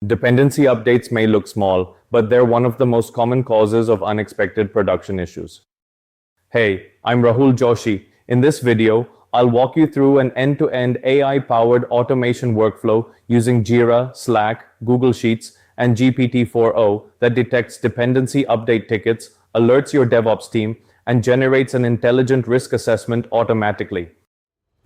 Dependency updates may look small, but they're one of the most common causes of unexpected production issues. Hey, I'm Rahul Joshi. In this video, I'll walk you through an end-to-end AI-powered automation workflow using Jira, Slack, Google Sheets, and GPT-4o that detects dependency update tickets, alerts your DevOps team, and generates an intelligent risk assessment automatically.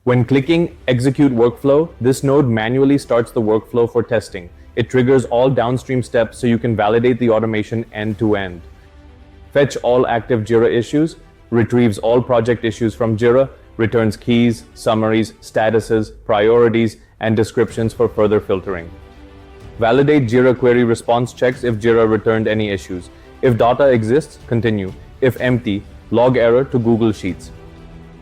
When clicking Execute Workflow, this node manually starts the workflow for testing. It triggers all downstream steps so you can validate the automation end-to-end. Fetch all active Jira issues, retrieves all project issues from Jira, returns keys, summaries, statuses, priorities, and descriptions for further filtering. Validate Jira query response checks if Jira returned any issues. If data exists, continue. If empty, log error to Google Sheets.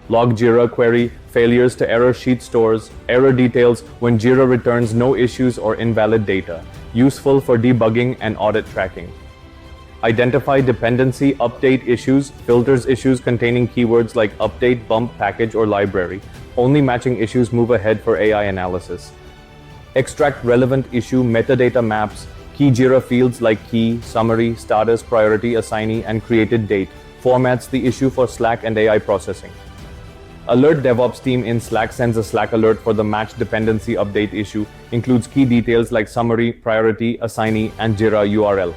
Log Jira query failures to error sheet stores, error details when Jira returns no issues or invalid data, useful for debugging and audit tracking. Identify dependency update issues, filters issues containing keywords like update, bump, package, or library. Only matching issues move ahead for AI analysis. Extract relevant issue metadata maps, key Jira fields like key, summary, status, priority, assignee, and created date. Formats the issue for Slack and AI processing. Alert DevOps team in Slack sends a Slack alert for the match dependency update issue, includes key details like summary, priority, assignee, and Jira URL.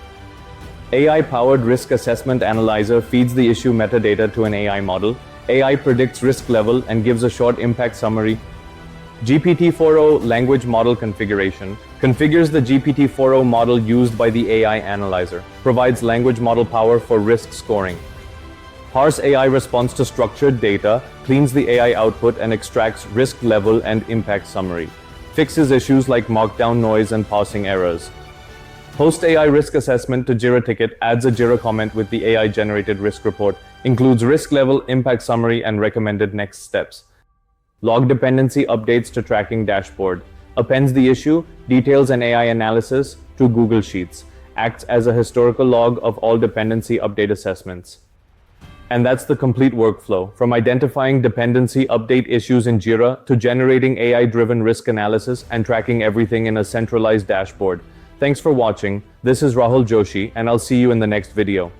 AI-powered risk assessment analyzer feeds the issue metadata to an AI model. AI predicts risk level and gives a short impact summary. GPT-4o language model configuration configures the GPT-4o model used by the AI analyzer, provides language model power for risk scoring. Parse AI response to structured data, cleans the AI output and extracts risk level and impact summary. Fixes issues like markdown noise and parsing errors. Post AI risk assessment to Jira ticket, adds a Jira comment with the AI generated risk report, includes risk level, impact summary, and recommended next steps. Log dependency updates to tracking dashboard. Appends the issue, details and AI analysis to Google Sheets. Acts as a historical log of all dependency update assessments. And that's the complete workflow, from identifying dependency update issues in Jira to generating AI-driven risk analysis and tracking everything in a centralized dashboard. Thanks for watching. This is Rahul Joshi, and I'll see you in the next video.